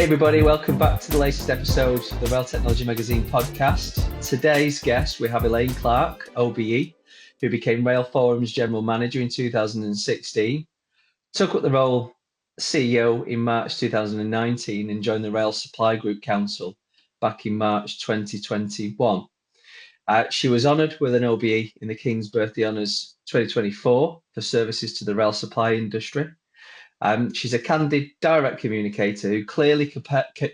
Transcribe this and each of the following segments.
Hey everybody, welcome back to the latest episode of the Rail Technology Magazine podcast. Today's guest, we have Elaine Clark, OBE, who became Rail Forum's General Manager in 2016, took up the role CEO in March 2019 and joined the Rail Supply Group Council back in March 2021. She was honoured with an OBE in the King's Birthday Honours 2024 for services to the rail supply industry. She's a candid, direct communicator who clearly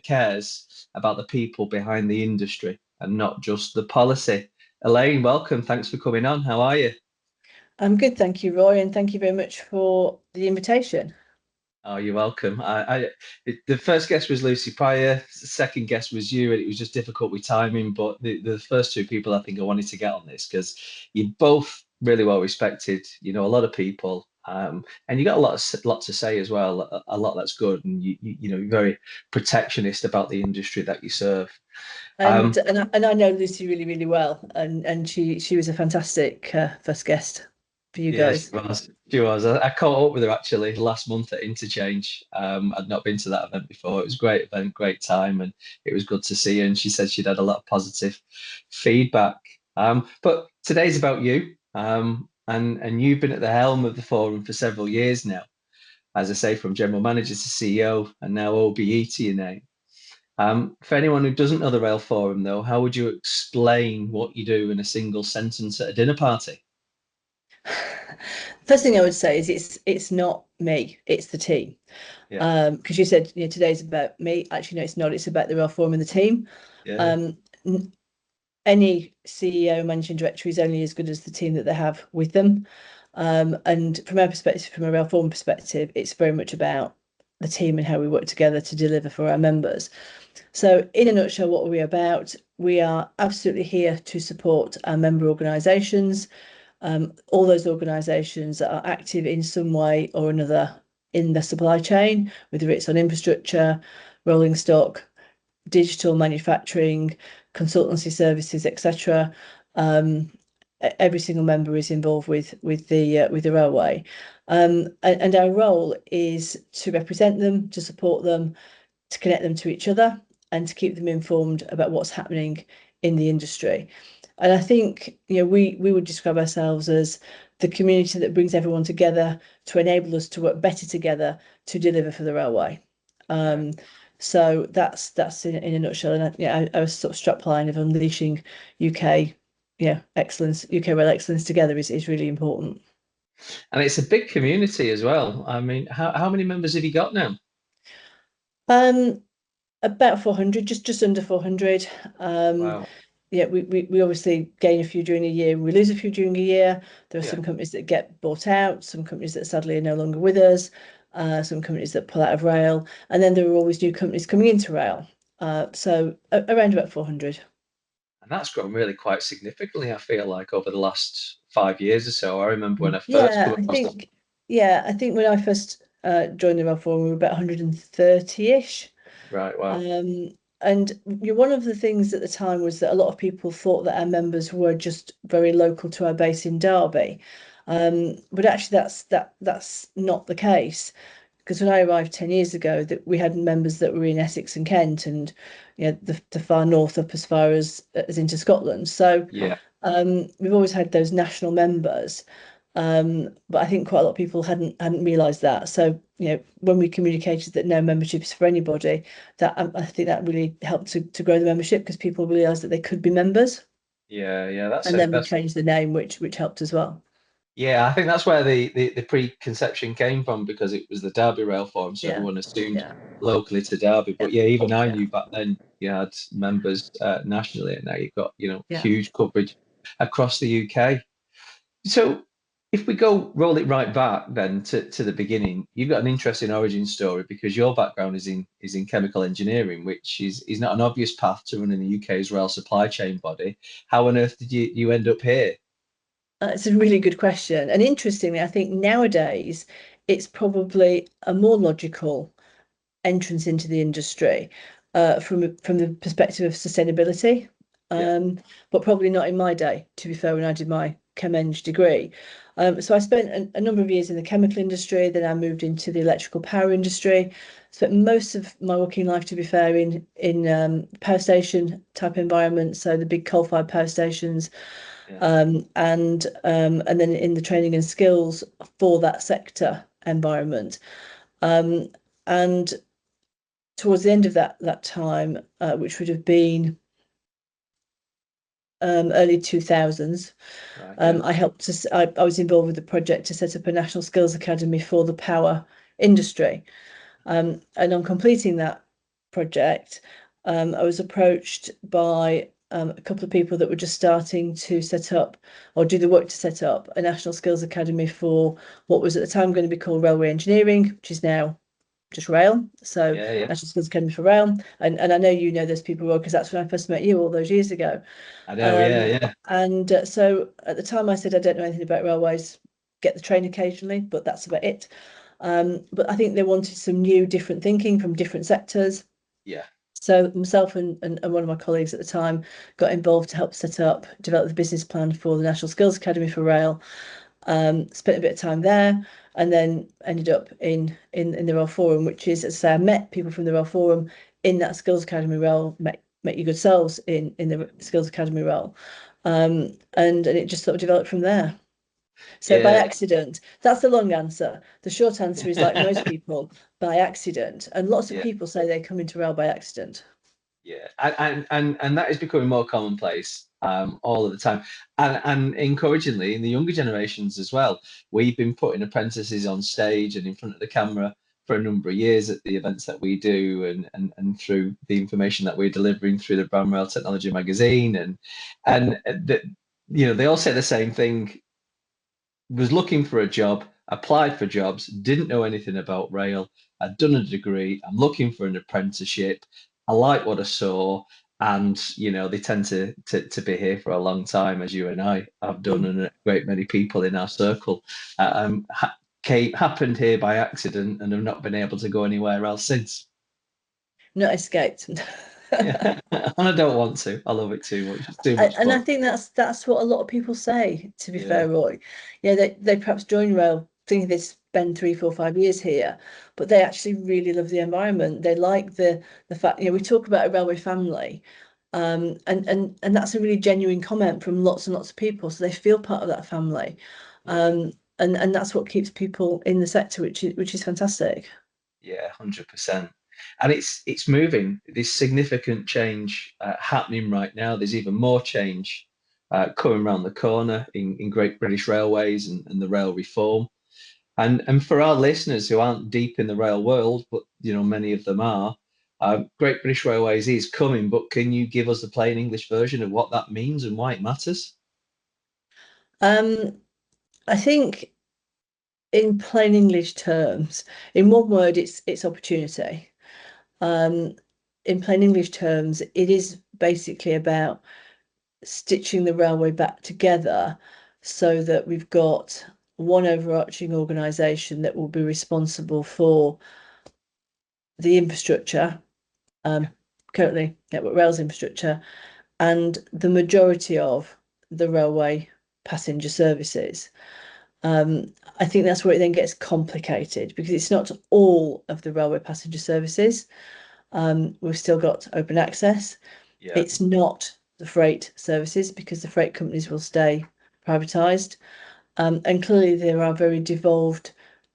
cares about the people behind the industry and not just the policy. Elaine, welcome. Thanks for coming on. How are you? I'm good, thank you, Roy, and thank you very much for the invitation. Oh, you're welcome. The first guest was Lucy Pryor. The second guest was you, and it was just difficult with timing. But the first two people I think I wanted to get on this because you're both really well respected. You know a lot of people, and you got a lot to say as well. A lot that's good, and you're very protectionist about the industry that you serve. And I know Lucy really, really well, and she was a fantastic first guest for you Yeah, guys. she was. I caught up with her actually last month at Interchange. I'd not been to that event before. It was a great event, great time, and it was good to see her. And she said she'd had a lot of positive feedback. But today's about you. And you've been at the helm of the forum for several years now. As I say, from general manager to CEO, and now OBE to your name. For anyone who doesn't know the Rail Forum, though, how would you explain what you do in a single sentence at a dinner party? First thing I would say is it's not me, it's the team. Yeah. Because you said today's about me. Actually, no, it's not. It's about the Rail Forum and the team. Yeah. Any CEO, managing director is only as good as the team that they have with them. And from our perspective, from a Rail Forum perspective, it's very much about the team and how we work together to deliver for our members. So in a nutshell, what are we about? We are absolutely here to support our member organisations, all those organisations that are active in some way or another in the supply chain, whether it's on infrastructure, rolling stock, digital manufacturing, consultancy services, etc. Every single member is involved with the railway, and our role is to represent them, to support them, to connect them to each other, and to keep them informed about what's happening in the industry. And I think we would describe ourselves as the community that brings everyone together to enable us to work better together to deliver for the railway. So that's in a nutshell. And our sort of strapline of unleashing UK excellence, UK rail excellence together is really important. And it's a big community as well. I mean, how many members have you got now? About 400, just under 400. Wow. Yeah, we obviously gain a few during a year, we lose a few during a year. There are Yeah. some companies that get bought out, some companies that sadly are no longer with us, some companies that pull out of rail, and then there are always new companies coming into rail. So around about 400. And that's grown really quite significantly, I feel like, over the last 5 years or so. I remember when I first Yeah, come across them. I think when I first joined the rail forum, we were about 130-ish. Right, wow. And one of the things at the time was that a lot of people thought that our members were just very local to our base in Derby. But actually that's not the case. Because when I arrived 10 years ago, that we had members that were in Essex and Kent and the far north up as far as into Scotland. So Yeah. we've always had those national members. But I think quite a lot of people hadn't realised that. So, when we communicated that no membership is for anybody, that I think that really helped to grow the membership because people realised that they could be members. Yeah. That's And it. then we changed the name, which helped as well. Yeah, I think that's where the preconception came from because it was the Derby Rail Forum, so Yeah, everyone assumed yeah, locally to Derby. yeah, But yeah, even I yeah, knew back then you had members nationally, and now you've got yeah. huge coverage across the UK. So if we go roll it right back then to the beginning, you've got an interesting origin story because your background is in chemical engineering, which is not an obvious path to running the UK's rail supply chain body. How on earth did you end up here? It's a really good question. And interestingly, I think nowadays it's probably a more logical entrance into the industry from the perspective of sustainability. Yeah, But probably not in my day, to be fair, when I did my Chem Eng degree. So I spent a number of years in the chemical industry, then I moved into the electrical power industry. Spent most of my working life, to be fair, in power station type environment, so the big coal-fired power stations, Yeah. and then in the training and skills for that sector environment. And towards the end of that time, which would have been early 2000s, Right. Yeah. I was involved with the project to set up a national skills academy for the power industry. And on completing that project, I was approached by a couple of people that were just starting to set up or do the work to set up a national skills academy for what was at the time going to be called railway engineering, which is now just rail. So Yeah. Yeah. National Skills Academy for Rail. And I know you know those people well because that's when I first met you all those years ago. I know. Yeah. Yeah. And so at the time I said, I don't know anything about railways, get the train occasionally, but that's about it. But I think they wanted some new, different thinking from different sectors. Yeah. So myself and one of my colleagues at the time got involved to help develop the business plan for the National Skills Academy for Rail. Spent a bit of time there, and then ended up in the Rail Forum, which is, as I say, I met people from the Rail Forum in that Skills Academy role, met your good selves in the Skills Academy role, and it just sort of developed from there. So by Yeah. accident, that's the long answer. The short answer is, like most people, by accident. And lots of Yeah. people say they come into rail by accident. Yeah, and that is becoming more commonplace all of the time, and encouragingly in the younger generations as well. We've been putting apprentices on stage and in front of the camera for a number of years at the events that we do, and through the information that we're delivering through the Brown Rail Technology magazine, and that, they all say the same thing: was looking for a job, applied for jobs, didn't know anything about rail. I'd done a degree. I'm looking for an apprenticeship. I like what I saw, and they tend to be here for a long time, as you and I have done, Mm. and a great many people in our circle happened here by accident and have not been able to go anywhere else since. Not escaped. Yeah, and I don't want to. I love it too much. It's too much And I fun. think that's what a lot of people say, to be Yeah, fair, Roy. Yeah, they perhaps join rail thinking they spend 3, 4, 5 years here, but they actually really love the environment. They like the fact, we talk about a railway family, and that's a really genuine comment from lots and lots of people. So they feel part of that family. yeah. And that's what keeps people in the sector, which is fantastic. Yeah, 100%. And it's moving. There's significant change happening right now. There's even more change coming around the corner in Great British Railways and the rail reform. And for our listeners who aren't deep in the rail world, but many of them are, Great British Railways is coming. But can you give us the plain English version of what that means and why it matters? Um, I think in plain English terms, in one word, it's opportunity. Um, in plain English terms, it is basically about stitching the railway back together so that we've got one overarching organisation that will be responsible for the infrastructure, Yeah, currently Network Rail's infrastructure, and the majority of the railway passenger services. I think that's where it then gets complicated because it's not all of the railway passenger services. We've still got open access. yeah, It's not the freight services because the freight companies will stay privatised. And clearly there are very devolved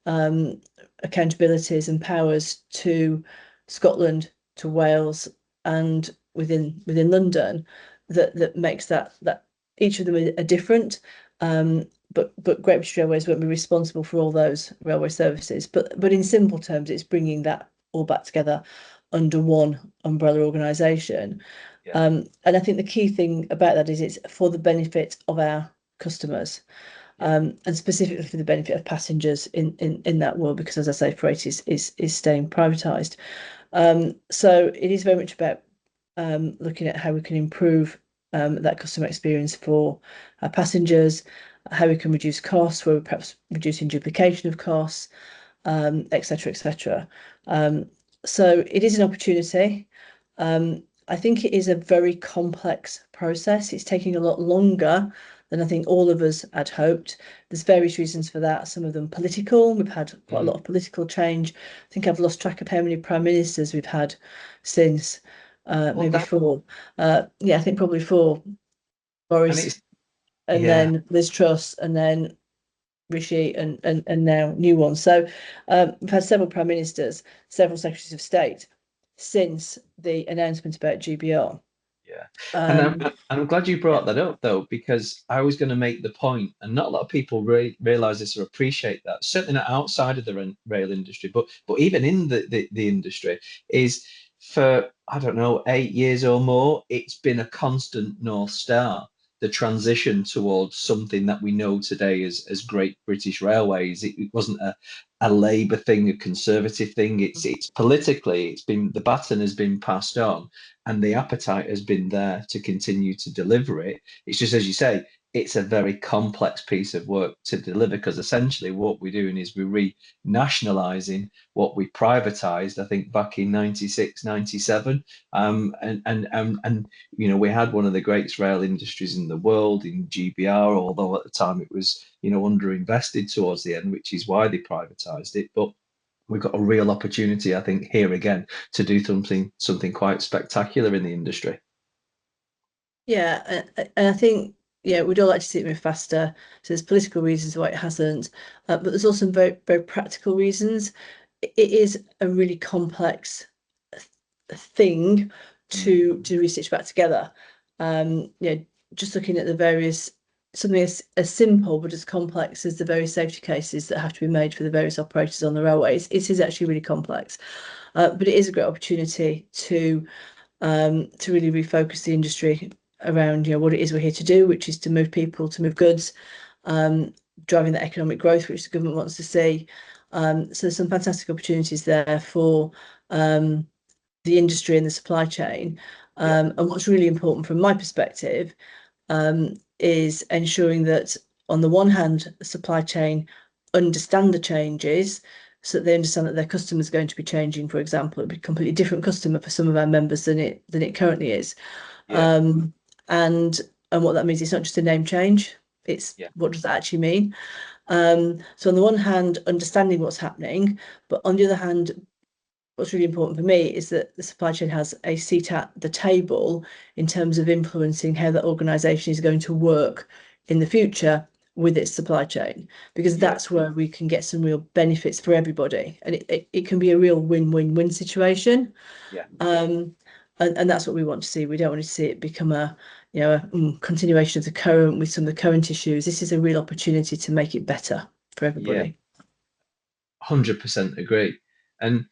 accountabilities and powers to Scotland, to Wales, and within London that makes that each of them are different. But Great British Railways won't be responsible for all those railway services. But in simple terms, it's bringing that all back together under one umbrella organisation. yeah, And I think the key thing about that is it's for the benefit of our customers, yeah, and specifically for the benefit of passengers in that world, because as I say, freight is staying privatised. So it is very much about looking at how we can improve that customer experience for our passengers, how we can reduce costs, where we're perhaps reducing duplication of costs, etc., etc. So it is an opportunity. I think it is a very complex process. It's taking a lot longer than I think all of us had hoped. There's various reasons for that. Some of them political. We've had quite a lot of political change. I think I've lost track of how many prime ministers we've had since, Well, maybe that, four. Yeah, I think probably four. and Boris, it's, and yeah. then Liz Truss, and then Rishi, and now new ones. So we've had several prime ministers, several secretaries of state since the announcement about GBR. Yeah, and Um, I'm glad you yeah, brought that up though, because I was going to make the point, and not a lot of people realize this or appreciate that. Certainly not outside of the rail industry, but even in the industry, is for I don't know 8 years or more, it's been a constant North Star. The transition towards something that we know today as Great British Railways. It wasn't a Labour thing, a Conservative thing. It's politically, it's been the baton has been passed on and the appetite has been there to continue to deliver it. It's just as you say, it's a very complex piece of work to deliver because essentially what we're doing is we're renationalizing what we privatized, I think back in 96, 97. And you know, we had one of the greatest rail industries in the world in GBR, although at the time it was, you know, underinvested towards the end, which is why they privatized it. But we've got a real opportunity, I think, here again to do something quite spectacular in the industry. yeah, and I think yeah, we'd all like to see it move faster. So there's political reasons why it hasn't, but there's also very very practical reasons. It is a really complex thing Mm. to research back together. You know, just looking at the various something as simple but as complex as the various safety cases that have to be made for the various operators on the railways, it is actually really complex. But it is a great opportunity to really refocus the industry around what it is we're here to do, which is to move people, to move goods, um, driving the economic growth which the government wants to see. So there's some fantastic opportunities there for the industry and the supply chain. Yeah, And what's really important from my perspective is ensuring that on the one hand, the supply chain understand the changes so that they understand that their customers are going to be changing. For example, it'd be a completely different customer for some of our members than it currently is. yeah, Um, and and what that means, it's not just a name change, it's yeah, what does that actually mean? So on the one hand, understanding what's happening, but on the other hand, what's really important for me is that the supply chain has a seat at the table in terms of influencing how the organization is going to work in the future with its supply chain, because yeah, that's where we can get some real benefits for everybody. And it can be a real win-win-win situation. yeah, Um, and that's what we want to see. We don't want to see it become a continuation of the current with some of the current issues. This is a real opportunity to make it better for yeah. everybody. 100% agree. And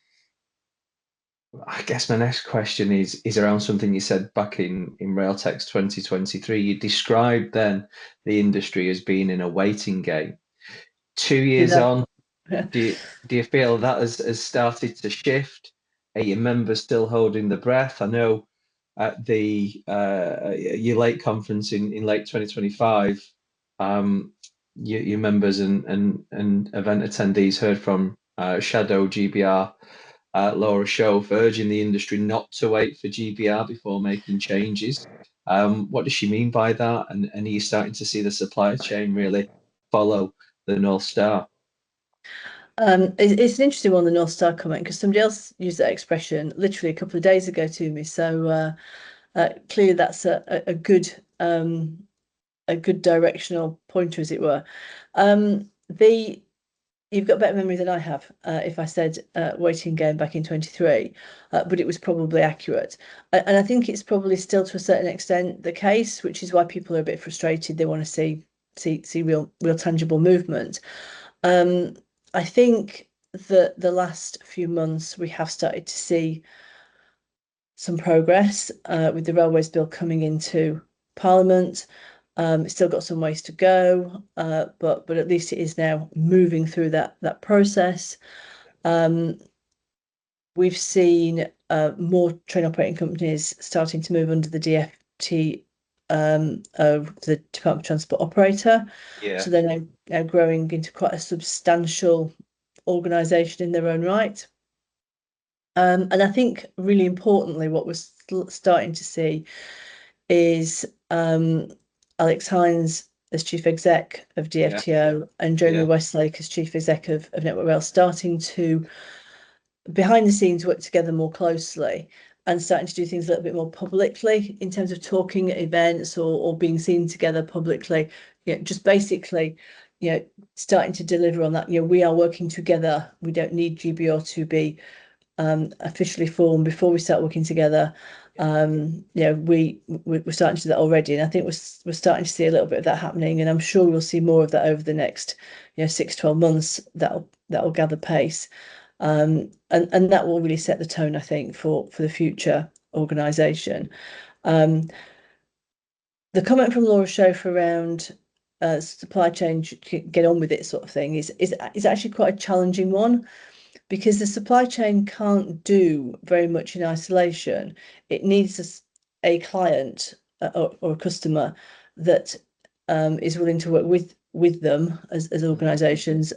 I guess my next question is around something you said back in Railtex 2023. You described then the industry as being in a waiting game. 2 years Yeah. on, do you feel that has started to shift? Are your members still holding the breath? I know at the your late conference in late 2025, um, your members and event attendees heard from Shadow GBR Laura Shove urging the industry not to wait for GBR before making changes. What does she mean by that? And are you starting to see the supply chain really follow the North Star? It's an interesting one, the North Star comment, because somebody else used that expression literally a couple of days ago to me. So clearly, that's a good directional pointer, as it were. The You've got better memory than I have. If I said waiting game back in 23, but it was probably accurate, and I think it's probably still to a certain extent the case, which is why people are a bit frustrated. They want to see real tangible movement. Um, I think that the last few months we have started to see some progress with the Railways Bill coming into Parliament. It's still got some ways to go, but at least it is now moving through that process. Um, we've seen more train operating companies starting to move under the DFT of the Department of Transport operator. Yeah, So they're now growing into quite a substantial organisation in their own right. And I think really importantly, what we're starting to see is Alex Hines as chief exec of Yeah. DFTO and Jeremy Yeah. Westlake as chief exec of Network Rail, starting to behind the scenes work together more closely and starting to do things a little bit more publicly in terms of talking at events or being seen together publicly. Just basically, starting to deliver on that. We are working together. We don't need GBR to be officially formed before we start working together. We're starting to do that already, and I think we're starting to see a little bit of that happening, and I'm sure we'll see more of that over the next 6-12 months. That'll gather pace, and that will really set the tone, I think, for the future organisation. The comment from Laura Schoaf around supply chain get on with it sort of thing is actually quite a challenging one, because the supply chain can't do very much in isolation. It needs a client or a customer that is willing to work with them as organisations,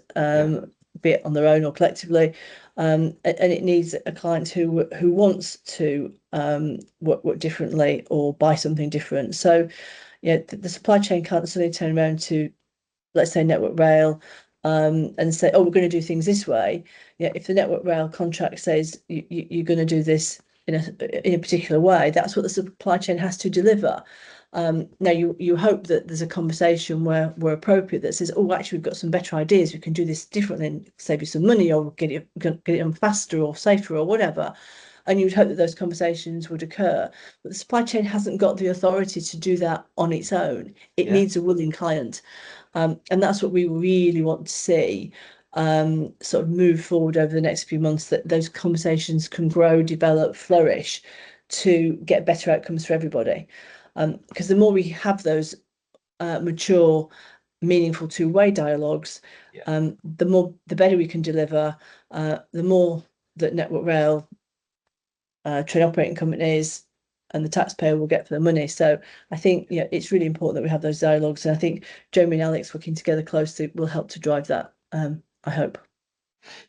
be it on their own or collectively. And it needs a client who wants to work differently or buy something different. So, the supply chain can't suddenly turn around to, let's say, Network Rail, and say, oh, we're going to do things this way. If the Network Rail contract says you're going to do this in a particular way, that's what the supply chain has to deliver. Now you hope that there's a conversation where appropriate that says, oh, actually, we've got some better ideas. We can do this differently and save you some money, or get it on faster or safer or whatever. And you'd hope that those conversations would occur. But the supply chain hasn't got the authority to do that on its own. It needs a willing client. And that's what we really want to see sort of move forward over the next few months, that those conversations can grow, develop, flourish to get better outcomes for everybody. Because the more we have those mature, meaningful two-way dialogues, the better we can deliver, the more that Network Rail, train operating companies, and the taxpayer will get for the money. So I think it's really important that we have those dialogues, and I think Jeremy and Alex working together closely will help to drive that. I hope.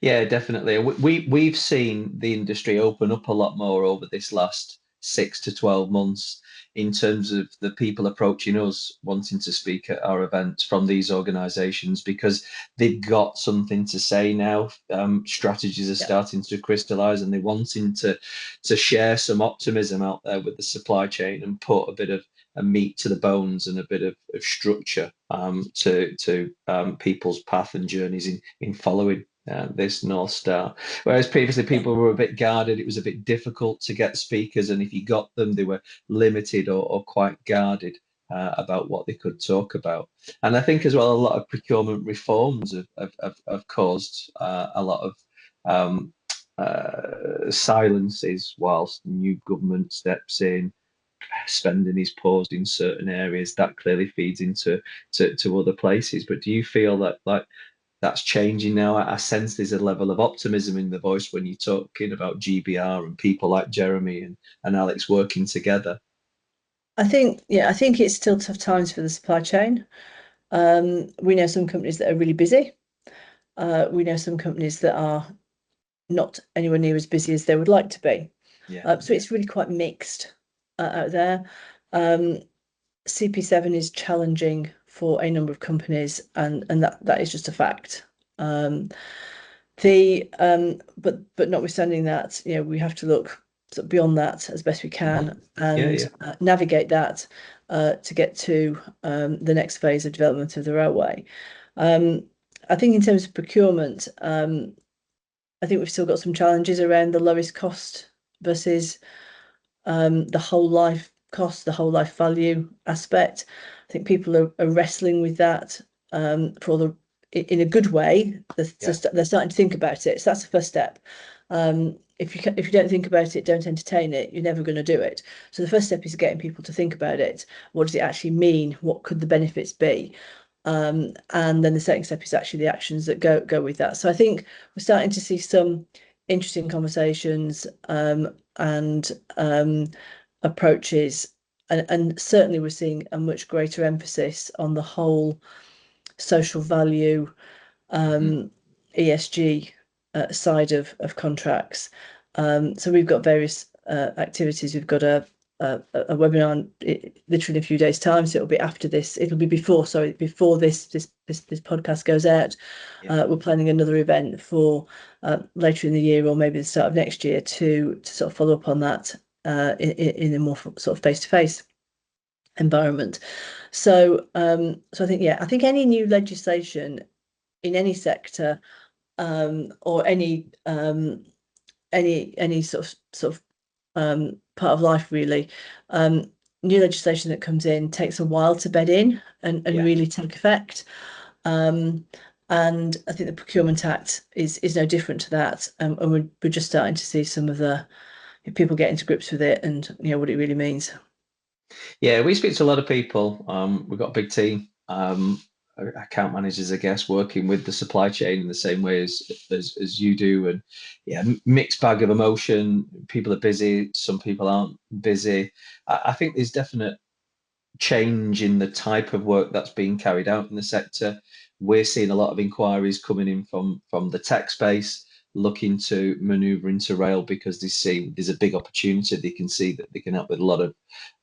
Yeah, definitely. We've seen the industry open up a lot more over this last 6 to 12 months in terms of the people approaching us wanting to speak at our events from these organisations, because they've got something to say now. Strategies are starting to crystallise, and they're wanting to share some optimism out there with the supply chain and put a bit of a meat to the bones and a bit of structure to people's path and journeys in following this North Star. Whereas previously people were a bit guarded, it was a bit difficult to get speakers, and if you got them, they were limited or quite guarded about what they could talk about. And I think as well, a lot of procurement reforms have caused a lot of silences whilst new government steps in. Spending is paused in certain areas, that clearly feeds into to other places. But do you feel that that's changing now? I sense there's a level of optimism in the voice when you're talking about GBR and people like Jeremy and Alex working together. I think it's still tough times for the supply chain. We know some companies that are really busy. We know some companies that are not anywhere near as busy as they would like to be. So it's really quite mixed out there. CP7 is challenging for a number of companies, and that is just a fact. But notwithstanding that, we have to look sort of beyond that as best we can and navigate that to get to the next phase of development of the railway. I think in terms of procurement, I think we've still got some challenges around the lowest cost versus the whole life cost, the whole life value aspect. I think people are wrestling with that for the in a good way. They're starting to think about it. So that's the first step. If you don't think about it, don't entertain it, you're never going to do it. So the first step is getting people to think about it. What does it actually mean? What could the benefits be? And then the second step is actually the actions that go with that. So I think we're starting to see some interesting conversations and approaches, and certainly we're seeing a much greater emphasis on the whole social value, ESG side of contracts. So we've got various activities. We've got a a webinar literally in a few days' time. So it'll be after this. It'll be before this podcast goes out. We're planning another event for later in the year or maybe the start of next year to sort of follow up on that in a more sort of face-to-face environment. So I think any new legislation in any sector or any sort of part of life really, new legislation that comes in takes a while to bed in and Yeah. really take effect. And I think the Procurement Act is no different to that. And we're just starting to see some of the people getting to grips with it and what it really means. Yeah, we speak to a lot of people. We've got a big team, account managers, I guess, working with the supply chain in the same way as you do. And yeah, mixed bag of emotion. People are busy, some people aren't busy. I think there's definite change in the type of work that's being carried out in the sector. We're seeing a lot of inquiries coming in from the tech space, looking to maneuver into rail because they see there's a big opportunity. They can see that they can help with a lot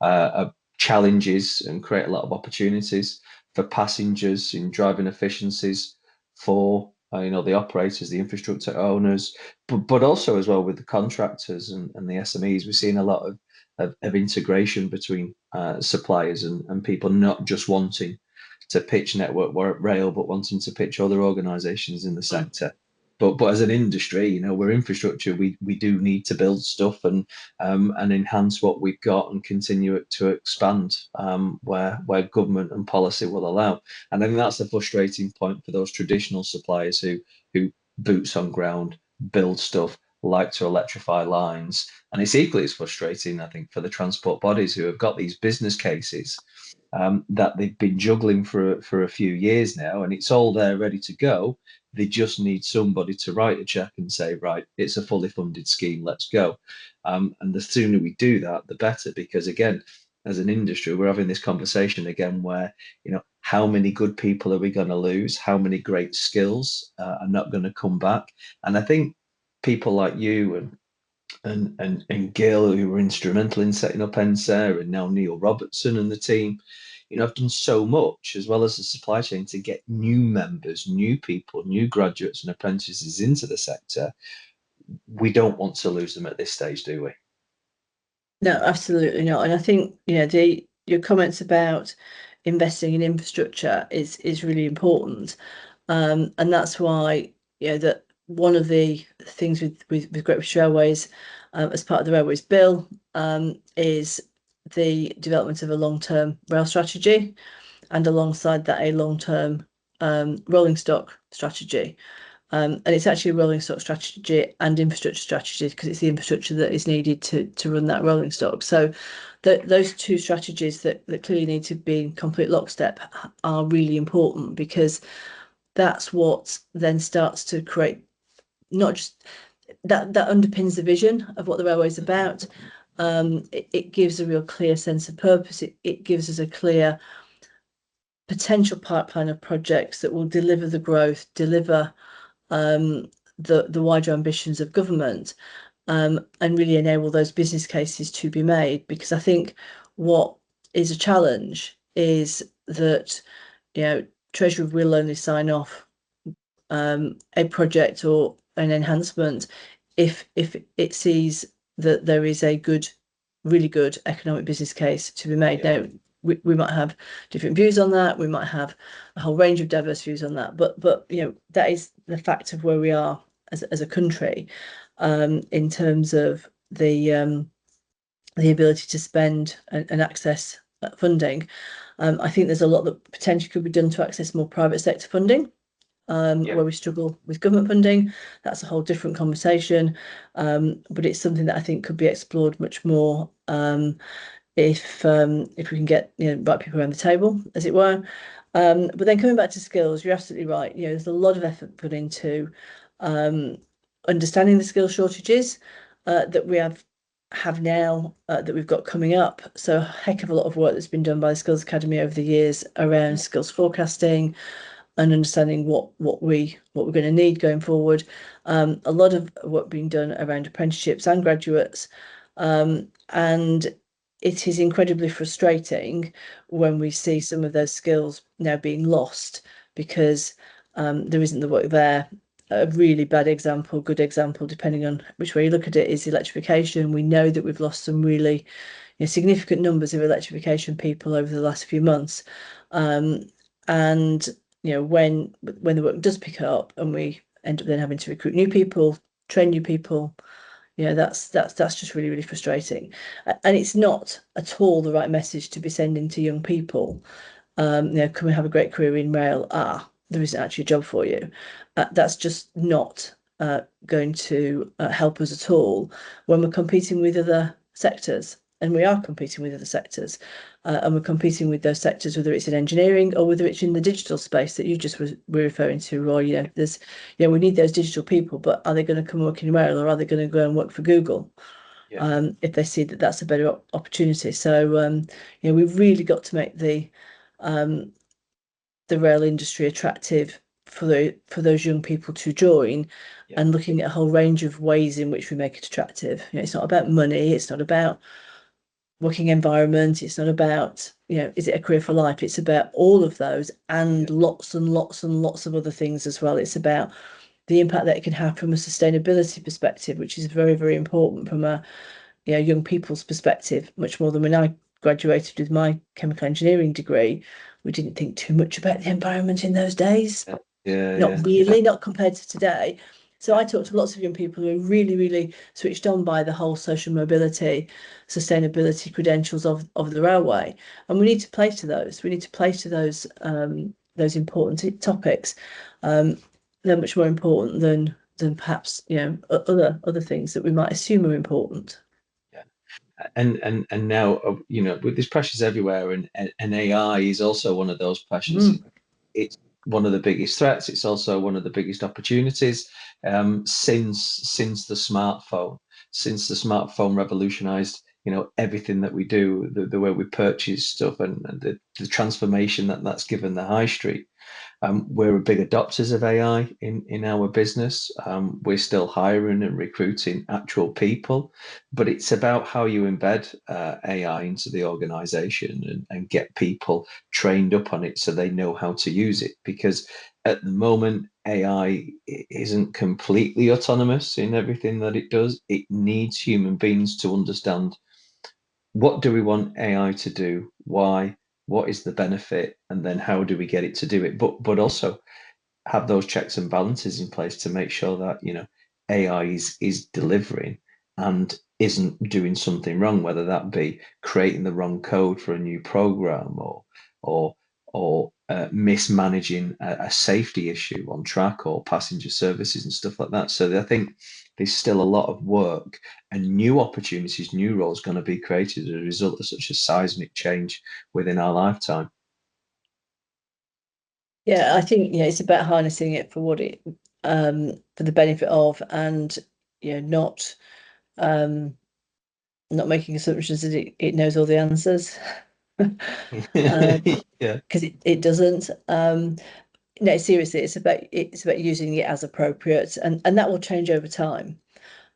of challenges and create a lot of opportunities for passengers in driving efficiencies for the operators, the infrastructure owners, but also as well with the contractors and the SMEs. We're seeing a lot of integration between suppliers and people not just wanting to pitch Network Rail, but wanting to pitch other organisations in the sector. But as an industry, we're infrastructure. We do need to build stuff and enhance what we've got and continue it to expand where government and policy will allow. And I think that's the frustrating point for those traditional suppliers who boots on ground build stuff, like to electrify lines. And it's equally as frustrating, I think, for the transport bodies who have got these business cases that they've been juggling for a few years now, and it's all there ready to go. They just need somebody to write a check and say, right, it's a fully funded scheme, let's go. And the sooner we do that, the better, because again, as an industry, we're having this conversation again where, how many good people are we going to lose? How many great skills are not going to come back? And I think people like you and Gil, who were instrumental in setting up NSAIR, and now Neil Robertson and the team, have done so much, as well as the supply chain, to get new members, new people, new graduates and apprentices into the sector. We don't want to lose them at this stage, do we? No, absolutely not. And I think, your comments about investing in infrastructure is really important. And that's why, that one of the things with Great British Railways, as part of the Railways Bill, is the development of a long-term rail strategy, and alongside that, a long-term rolling stock strategy. And it's actually a rolling stock strategy and infrastructure strategy, because it's the infrastructure that is needed to run that rolling stock. So those two strategies that clearly need to be in complete lockstep are really important, because that's what then starts to create, not just that underpins the vision of what the railway is about. It gives a real clear sense of purpose. It gives us a clear potential pipeline of projects that will deliver the growth, deliver the wider ambitions of government, and really enable those business cases to be made. Because I think what is a challenge is that Treasury will only sign off a project or an enhancement if it sees that there is a really good economic business case to be made. Now, we might have different views on that. We might have a whole range of diverse views on that. But that is the fact of where we are as a country, in terms of the ability to spend and access funding. I think there's a lot that potentially could be done to access more private sector funding. Where we struggle with government funding. That's a whole different conversation, but it's something that I think could be explored much more, if we can get right people around the table, as it were. But then coming back to skills, you're absolutely right. There's a lot of effort put into understanding the skill shortages that we have now, that we've got coming up. So a heck of a lot of work that's been done by the Skills Academy over the years around skills forecasting and understanding what we're going to need going forward. A lot of work being done around apprenticeships and graduates, and it is incredibly frustrating when we see some of those skills now being lost because there isn't the work there. A really bad example, good example, depending on which way you look at it, is electrification. We know that we've lost some really significant numbers of electrification people over the last few months. And when the work does pick up and we end up then having to recruit new people, train new people, that's just really, really frustrating. And it's not at all the right message to be sending to young people. Come and have a great career in rail. There isn't actually a job for you. That's just not going to help us at all when we're competing with other sectors. And we are competing with other sectors. And we're competing with those sectors, whether it's in engineering or whether it's in the digital space that you just were referring to, Roy. We need those digital people, but are they going to come work in rail or are they going to go and work for Google? Yeah. If they see that that's a better opportunity. So, we've really got to make um, the rail industry attractive for those young people to join, Yeah. and looking at a whole range of ways in which we make it attractive. It's not about money, it's not about working environment, it's not about, is it a career for life? It's about all of those and Yeah. lots and lots and lots of other things as well. It's about the impact that it can have from a sustainability perspective, which is very, very important from a young people's perspective, much more than when I graduated with my chemical engineering degree. We didn't think too much about the environment in those days. Yeah. Yeah. Not Yeah. really, not compared to today. So Yeah. I talked to lots of young people who are really, really switched on by the whole social mobility, sustainability credentials of the railway. And we need to play to those. We need to play to those important topics. Um, they're much more important than perhaps, other things that we might assume are important. Yeah. And now, with these pressures everywhere, and AI is also one of those pressures. Mm. It's one of the biggest threats. It's also one of the biggest opportunities, since the smartphone. Since the smartphone revolutionized, everything that we do, the way we purchase stuff, and the transformation that's given the high street. We're big adopters of AI in our business. We're still hiring and recruiting actual people, but it's about how you embed AI into the organization, and get people trained up on it so they know how to use it. Because at the moment, AI isn't completely autonomous in everything that it does. It needs human beings to understand, what do we want AI to do? Why? What is the benefit? And then how do we get it to do it? But also have those checks and balances in place to make sure that AI is delivering and isn't doing something wrong, whether that be creating the wrong code for a new program, or mismanaging a safety issue on track, or passenger services and stuff like that. So I think there's still a lot of work and new opportunities, new roles going to be created as a result of such a seismic change within our lifetime. Yeah, I think it's about harnessing it for what it for the benefit of, and not not making assumptions that it knows all the answers. Yeah, Because it doesn't. No, seriously, it's about using it as appropriate, and that will change over time.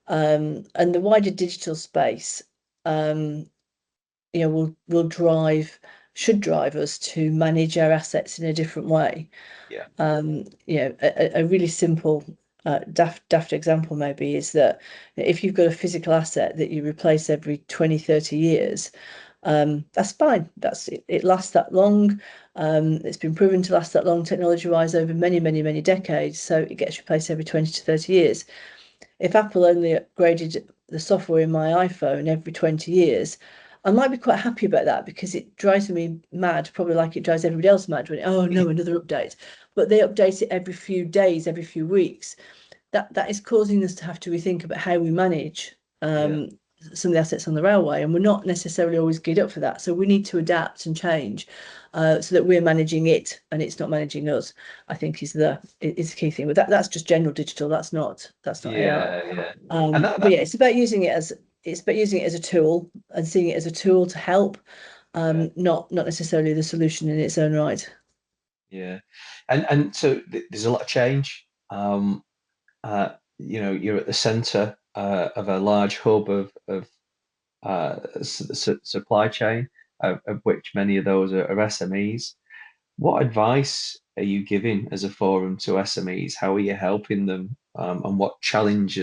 And the wider digital space, will should drive us to manage our assets in a different way. yeah, A really simple daft example maybe is that if you've got a physical asset that you replace every 20, 30 years, that's fine. It lasts that long. It's been proven to last that long technology-wise over many, many, many decades. So it gets replaced every 20 to 30 years. If Apple only upgraded the software in my iPhone every 20 years, I might be quite happy about that because it drives me mad, probably like it drives everybody else mad when, oh no, another update. But they update it every few days, every few weeks. That is causing us to have to rethink about how we manage yeah. some of the assets on the railway, and we're not necessarily always geared up for that. So we need to adapt and change so that we're managing it and it's not managing us. I think is the key thing. But that's just general digital. That's not AI. Yeah, yeah. And But yeah, it's about using it as a tool and seeing it as a tool to help, yeah, not necessarily the solution in its own right. yeah. And so there's a lot of change. You're at the center of a large hub of supply chain, of which many of those are SMEs. What advice are you giving as a forum to SMEs? How are you helping them? And what challenge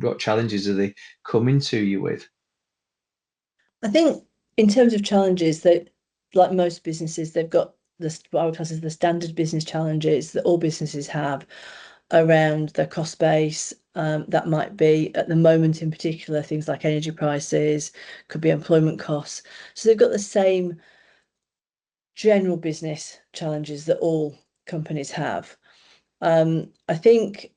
what challenges are they coming to you with? I think in terms of challenges, that like most businesses, they've got this what I would class as the standard business challenges that all businesses have around their cost base. That might be at the moment in particular things like energy prices, could be employment costs. So they've got the same general business challenges that all companies have. I think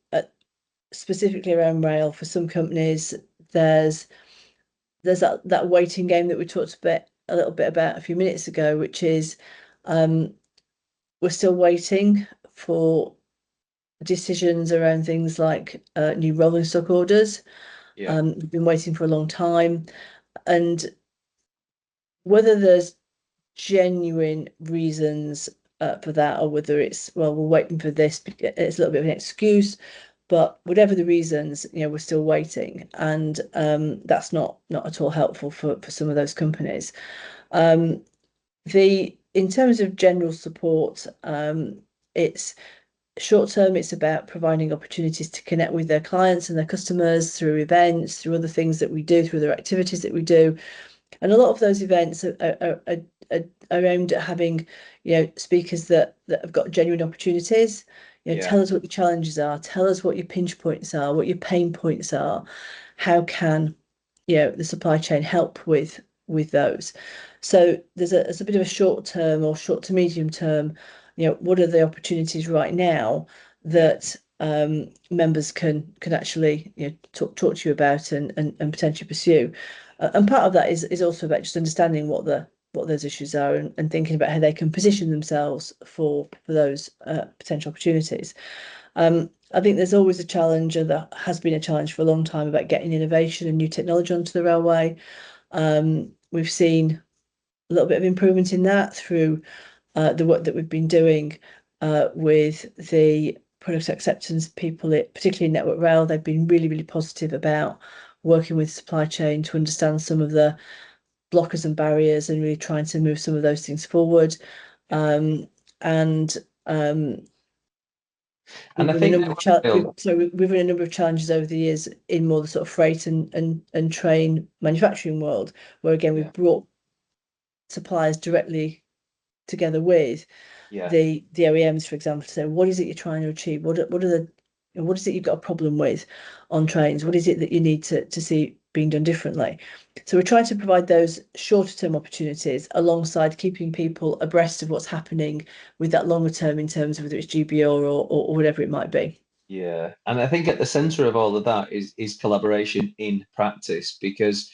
specifically around rail for some companies, there's that waiting game that we talked about a little bit about a few minutes ago, which is um, we're still waiting for decisions around things like new rolling stock orders. Yeah, We've been waiting for a long time, and whether there's genuine reasons for that, or whether it's well, we're waiting for this, it's a little bit of an excuse. But whatever the reasons, we're still waiting, and that's not at all helpful for some of those companies. Um, the in terms of general support, it's short term, it's about providing opportunities to connect with their clients and their customers through events, through other things that we do, through other activities that we do. And a lot of those events are aimed at having, speakers that have got genuine opportunities. yeah, Tell us what your challenges are, tell us what your pinch points are, what your pain points are. How can, the supply chain help with those? So there's a bit of a short term or short to medium term, what are the opportunities right now yeah, that members can actually talk to you about and potentially pursue. And part of that is also about just understanding what those issues are and thinking about how they can position themselves for those potential opportunities. I think there's always a challenge, and there has been a challenge for a long time about getting innovation and new technology onto the railway. We've seen a little bit of improvement in that through the work that we've been doing with the product acceptance people, particularly in Network Rail. They've been really, really positive about working with supply chain to understand some of the blockers and barriers and really trying to move some of those things forward. yeah. And And we've I run a think number of cha we've, Rail, so we've run a number of challenges over the years in more the sort of freight and train manufacturing world, where again yeah, we've brought suppliers directly together with yeah, the OEMs, for example, to say what is it you're trying to achieve? What are the what is it you've got a problem with on yeah. trains? What is it that you need to see being done differently? So we're trying to provide those shorter term opportunities alongside keeping people abreast of what's happening with that longer term in terms of whether it's GBR or whatever it might be. Yeah, and I think at the center of all of that is collaboration in practice, because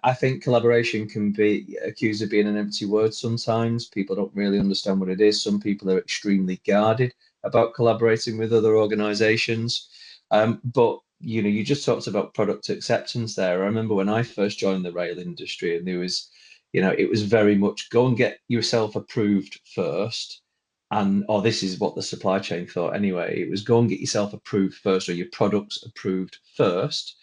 I think collaboration can be accused of being an empty word sometimes. People don't really understand what it is. Some people are extremely guarded about collaborating with other organizations. But you just talked about product acceptance there. I remember when I first joined the rail industry, and there was, it was very much go and get yourself approved first, and or this is what the supply chain thought anyway. It was go and get yourself approved first, or your products approved first,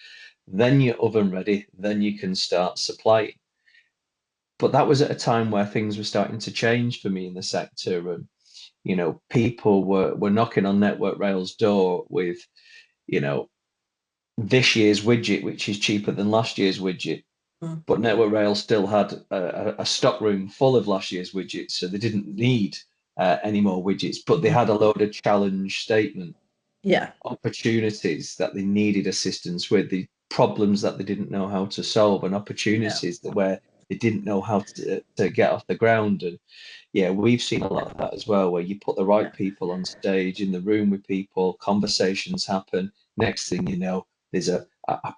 then your oven ready, then you can start supplying. But that was at a time where things were starting to change for me in the sector, and people were knocking on Network Rail's door with, you know, this year's widget, which is cheaper than last year's widget. Mm. But Network Rail still had a stock room full of last year's widgets, so they didn't need any more widgets. But they Mm. had a load of challenge statement Yeah, opportunities that they needed assistance with, the problems that they didn't know how to solve, and yeah, opportunities that where they didn't know how to get off the ground. And yeah, we've seen a lot of that as well, where you put the right yeah. people on stage in the room with people, conversations happen. Next thing you know, there's a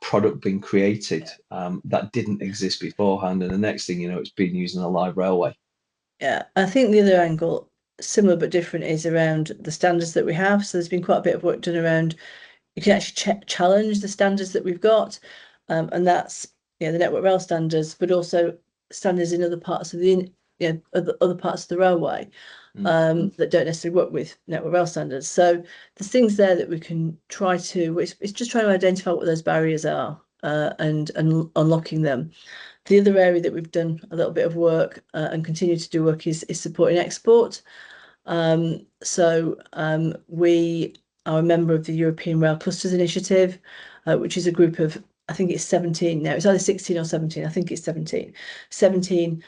product being created that didn't exist beforehand. And the next thing you know, it's being used on a live railway. Yeah, I think the other angle, similar but different, is around the standards that we have. So there's been quite a bit of work done around you can actually challenge the standards that we've got, and that's the Network Rail standards, but also standards in other parts of other parts of the railway Mm. that don't necessarily work with Network Rail standards. So there's things there that we can try to. It's just trying to identify what those barriers are and unlocking them. The other area that we've done a little bit of work and continue to do work is supporting export. We are a member of the European Rail Clusters Initiative, which is a group of, I think it's 17 now, it's either 16 or 17, I think it's 17. 17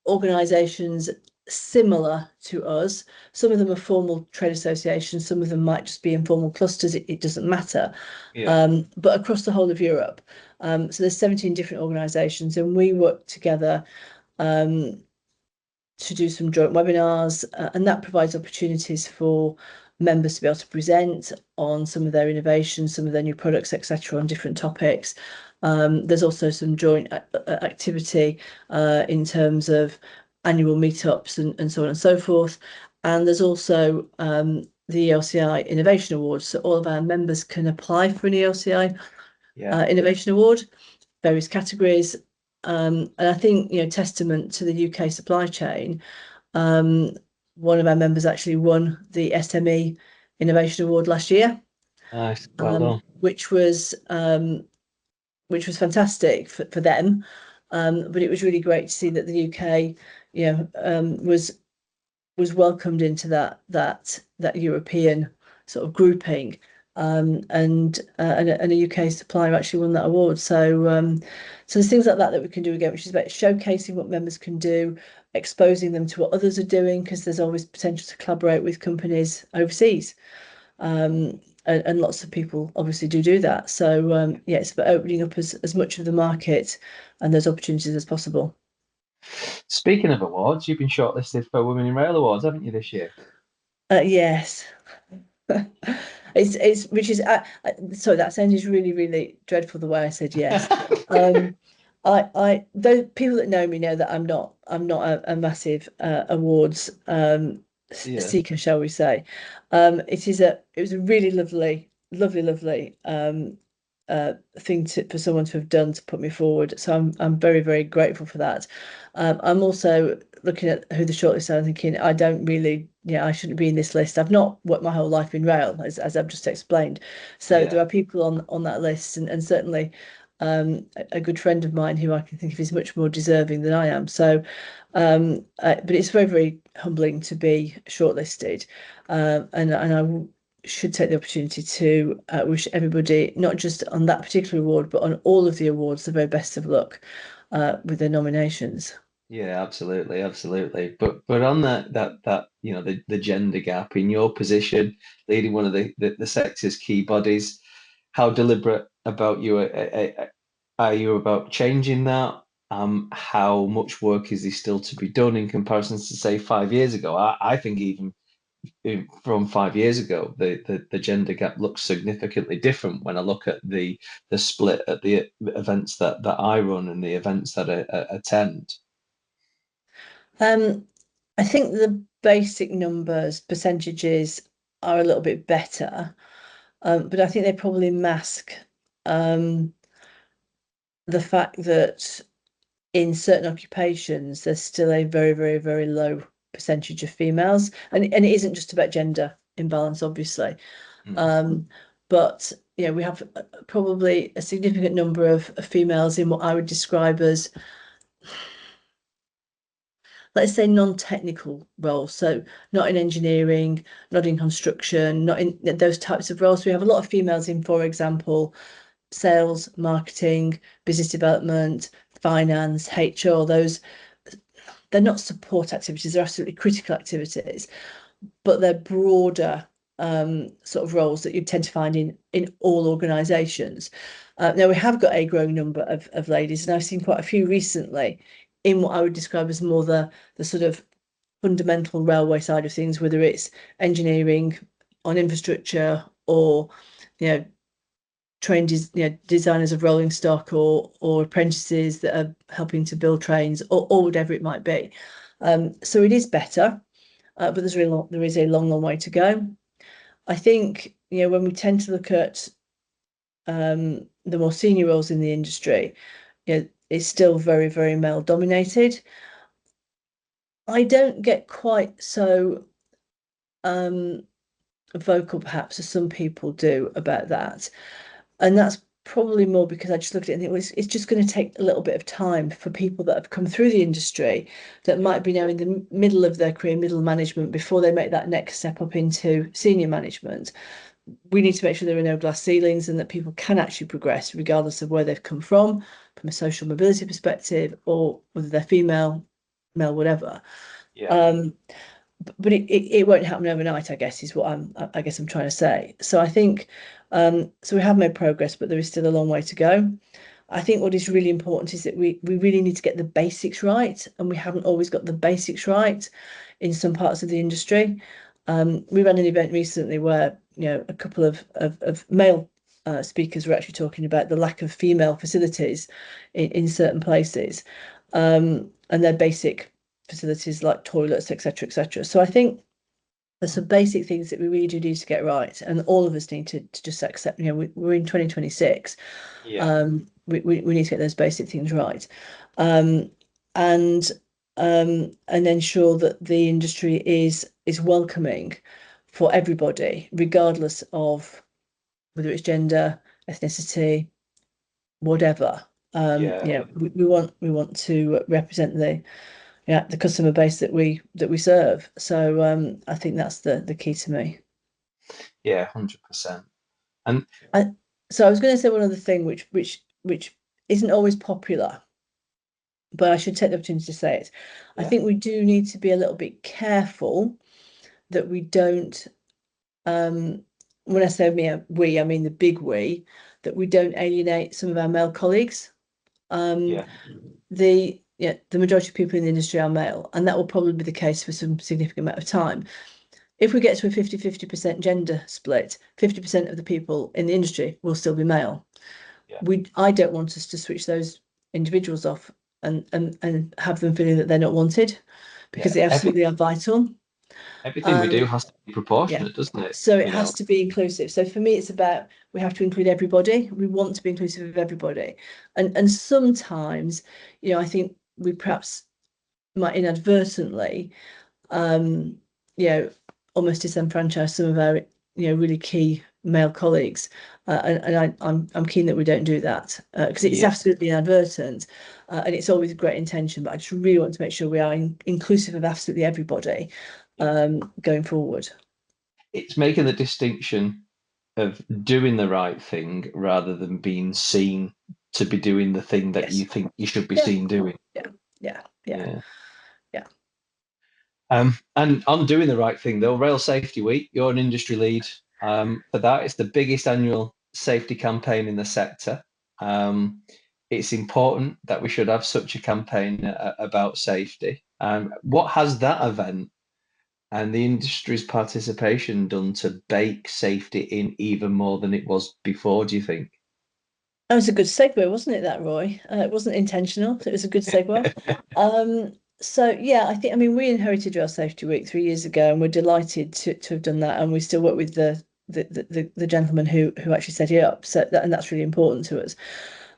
organisations similar to us. Some of them are formal trade associations, some of them might just be informal clusters, it doesn't matter. But across the whole of Europe. So there's 17 different organisations, and we work together to do some joint webinars, and that provides opportunities for members to be able to present on some of their innovations, some of their new products, etc., on different topics. There's also some joint activity in terms of annual meetups and so on and so forth. And there's also the ELCI Innovation Awards. So all of our members can apply for an ELCI Innovation Award, various categories. And I think, testament to the UK supply chain, one of our members actually won the SME Innovation Award last year. Nice, well done. Which was fantastic for them. But it was really great to see that the UK, was welcomed into that European sort of grouping. And a UK supplier actually won that award. So there's things like that we can do again, which is about showcasing what members can do, exposing them to what others are doing, because there's always potential to collaborate with companies overseas. And lots of people obviously do that. So it's about opening up as much of the market and those opportunities as possible. Speaking of awards, you've been shortlisted for Women in Rail Awards, haven't you, this year? Yes. It's which is sorry, that sounded really, really dreadful the way I said yes. I those people that know me know that I'm not a massive awards seeker, shall we say. It was a really lovely thing for someone to have done to put me forward. So I'm very, very grateful for that. I'm also looking at who the shortlist are and thinking I don't really, I shouldn't be in this list. I've not worked my whole life in rail, as I've just explained. So there are people on that list, and certainly a good friend of mine who I can think of is much more deserving than I am. So, but it's very, very humbling to be shortlisted, and I should take the opportunity to wish everybody, not just on that particular award, but on all of the awards, the very best of luck with their nominations. Yeah, absolutely, absolutely. But on that the gender gap in your position, leading one of the sector's key bodies, how deliberate about you are you about changing that? How much work is there still to be done in comparison to say 5 years ago? I think even from 5 years ago, the gender gap looks significantly different when I look at the split at the events that I run and the events that I attend. I think the basic numbers, percentages are a little bit better, but I think they probably mask the fact that in certain occupations there's still a very, very, very low percentage of females, and it isn't just about gender imbalance, obviously. But we have probably a significant number of females in what I would describe as, let's say, non-technical roles. So not in engineering, not in construction, not in those types of roles. We have a lot of females in, for example, sales, marketing, business development, finance, HR. They're not support activities, they're absolutely critical activities, but they're broader sort of roles that you tend to find in all organisations. Now we have got a growing number of ladies, and I've seen quite a few recently in what I would describe as more the sort of fundamental railway side of things, whether it's engineering on infrastructure or trained designers of rolling stock or apprentices that are helping to build trains or whatever it might be. So it is better, but there is a long way to go. I think when we tend to look at the more senior roles in the industry, it's still very, very male dominated. I don't get quite so vocal perhaps as some people do about that, and that's probably more because I just looked at it and it's just going to take a little bit of time for people that have come through the industry that Yeah. might be now in the middle of their career, middle management, before they make that next step up into senior management. We need to make sure there are no glass ceilings and that people can actually progress regardless of where they've come from a social mobility perspective, or whether they're female, male, whatever. Yeah. Um, but it won't happen overnight, I guess, is what I'm trying to say. So I think so we have made progress, but there is still a long way to go. I think what is really important is that we really need to get the basics right, and we haven't always got the basics right in some parts of the industry. We ran an event recently where a couple of male speakers were actually talking about the lack of female facilities in certain places, and their basic facilities like toilets, etc., etc. So I think there's some basic things that we really do need to get right, and all of us need to just accept. We're in 2026. Yeah. We need to get those basic things right, um, and and ensure that the industry is welcoming for everybody, regardless of whether it's gender, ethnicity, whatever. Yeah. We want to represent the customer base that we serve. So I think that's the key to me. Yeah. 100%. And I, so I was going to say one other thing, which isn't always popular, but I should take the opportunity to say it. I yeah. think we do need to be a little bit careful that we don't. When I say we, I mean the big we, that we don't alienate some of our male colleagues. Um, Yeah. the majority of people in the industry are male, and that will probably be the case for some significant amount of time. If we get to a 50-50% gender split, 50% of the people in the industry will still be male. Yeah. I don't want us to switch those individuals off and have them feeling that they're not wanted, because Yeah. they absolutely are vital. Everything we do Um, has to be yeah. proportionate, doesn't it? So it has to be inclusive. So for me, it's about we have to include everybody. We want to be inclusive of everybody. And sometimes, I think we perhaps might inadvertently um, you know, almost disenfranchise some of our, really key male colleagues. I'm keen that we don't do that, because it's Yeah. absolutely inadvertent, and it's always a great intention. But I just really want to make sure we are inclusive of absolutely everybody Yeah. going forward. It's making the distinction of doing the right thing rather than being seen to be doing the thing that you Yes. think you should be Yeah. seen doing. Yeah. Yeah. Yeah. Yeah. Yeah. And on doing the right thing, though, Rail Safety Week, you're an industry lead for that. It's the biggest annual safety campaign in the sector. Um, it's important that we should have such a campaign about safety. What has that event and the industry's participation done to bake safety in even more than it was before, do you think? That was a good segue, wasn't it, that, Roy? It wasn't intentional. It was a good segue. So yeah, I mean, we inherited Rail Safety Week 3 years ago, and we're delighted to have done that. And we still work with the gentleman who actually set it up. And that's really important to us.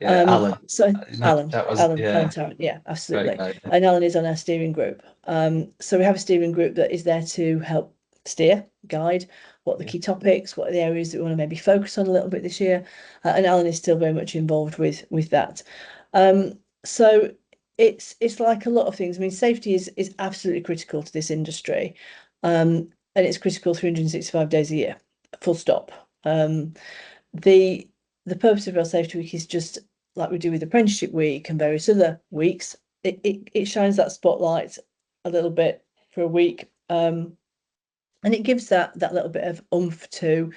Yeah, Alan. So Alan, That was, Alan yeah, Tarrant, yeah, great absolutely. guy. And Alan is on our steering group. So we have a steering group that is there to help steer, guide what the Yeah, key topics, what are the areas that we want to maybe focus on a little bit this year. And Alan is still very much involved with that. So it's like a lot of things. I mean, safety is absolutely critical to this industry. And it's critical 365 days a year, full stop. The the purpose of Rail Safety Week is just like we do with Apprenticeship Week and various other weeks. It shines that spotlight a little bit for a week, and it gives that little bit of oomph to,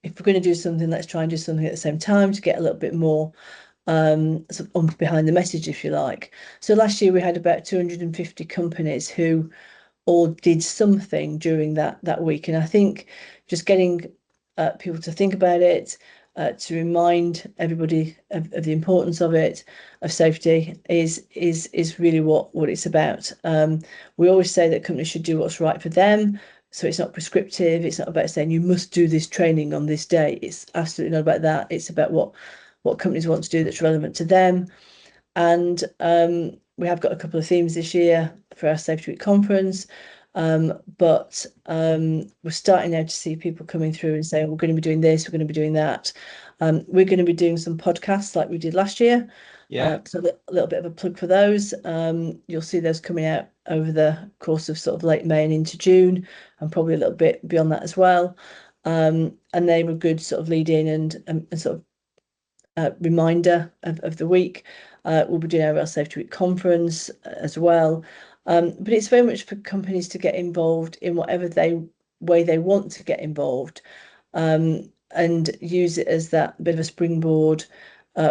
if we're going to do something, let's try and do something at the same time to get a little bit more sort of oomph behind the message, if you like. So last year we had about 250 companies who all did something during that week. And I think just getting people to think about it, to remind everybody of the importance of it, of safety, is really what it's about. We always say that companies should do what's right for them. So it's not prescriptive. It's not about saying you must do this training on this day. It's absolutely not about that. It's about what companies want to do that's relevant to them. And we have got a couple of themes this year for our Safety Week conference. But we're starting now to see people coming through and saying, we're going to be doing this, we're going to be doing that. We're going to be doing some podcasts like we did last year. Yeah. So a little bit of a plug for those. You'll see those coming out over the course of sort of late May and into June, and probably a little bit beyond that as well. And they were good sort of lead in and sort of reminder of the week. We'll be doing our Rail Safety Week conference as well. But it's very much for companies to get involved in whatever way they want to get involved, and use it as that bit of a springboard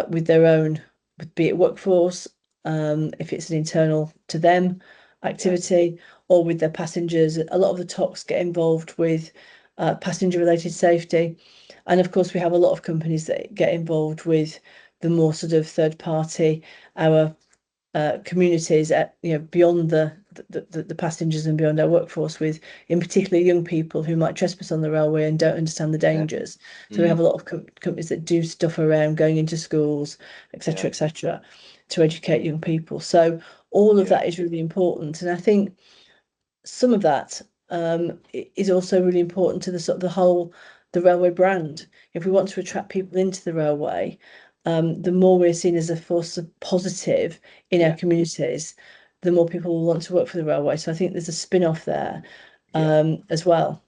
with their own, be it workforce, if it's an internal to them activity, or with their passengers. A lot of the talks get involved with passenger related safety. And of course, we have a lot of companies that get involved with the more sort of third party, our communities, beyond the passengers and beyond our workforce, with in particular young people who might trespass on the railway and don't understand the dangers. So we have a lot of companies that do stuff around going into schools, etc., etc., to educate young people. So all of that is really important, and I think some of that is also really important to the sort of the railway brand. If we want to attract people into the railway, the more we're seen as a force of positive in our communities, the more people will want to work for the railway. So I think there's a spin-off there as well.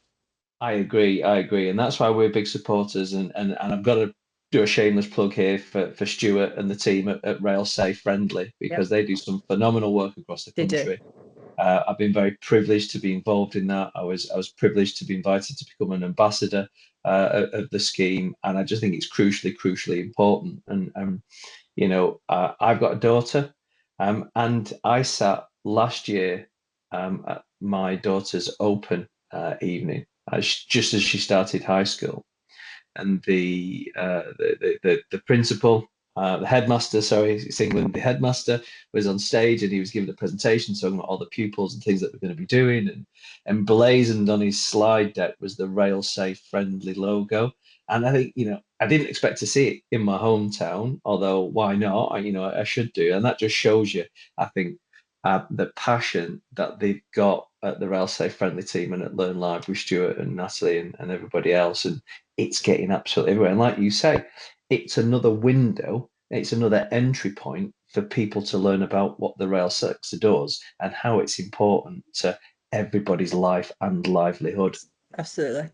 I agree. And that's why we're big supporters. And I've got to do a shameless plug here for Stuart and the team at Rail Safe Friendly, because they do some phenomenal work across the They do. country. I've been very privileged to be involved in that. I was privileged to be invited to become an ambassador of the scheme, and I just think it's crucially important. And I've got a daughter, and I sat last year at my daughter's open evening, just as she started high school, and the principal, the headmaster, sorry, it's England, the headmaster was on stage, and he was giving a presentation talking about all the pupils and things that we're going to be doing, and emblazoned on his slide deck was the Rail Safe Friendly logo. And I think, I didn't expect to see it in my hometown, although why not? I should do. And that just shows you, I think, the passion that they've got at the Rail Safe Friendly team and at Learn Live with Stuart and Natalie and everybody else. And it's getting absolutely everywhere. And like you say, it's another window, it's another entry point for people to learn about what the rail sector does and how it's important to everybody's life and livelihood. Absolutely.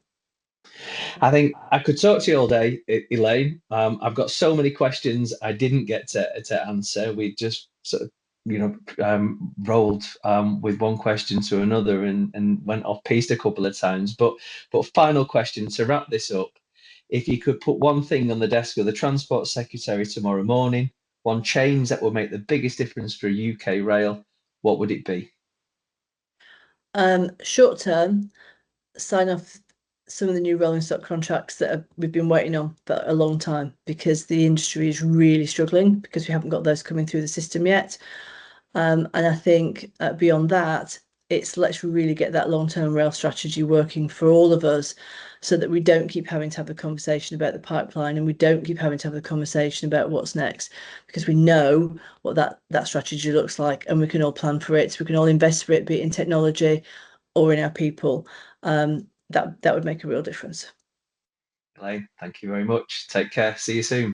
I think I could talk to you all day, Elaine. I've got so many questions I didn't get to answer. We just sort of, rolled with one question to another and went off piste a couple of times. But final question to wrap this up: if you could put one thing on the desk of the Transport Secretary tomorrow morning, one change that would make the biggest difference for UK rail, what would it be? Short term, sign off some of the new rolling stock contracts that we've been waiting on for a long time, because the industry is really struggling because we haven't got those coming through the system yet. And I think beyond that, let's really get that long-term rail strategy working for all of us, so that we don't keep having to have the conversation about the pipeline, and we don't keep having to have the conversation about what's next, because we know what that strategy looks like, and we can all plan for it. We can all invest for it, be it in technology or in our people. That would make a real difference. Elaine, thank you very much. Take care. See you soon.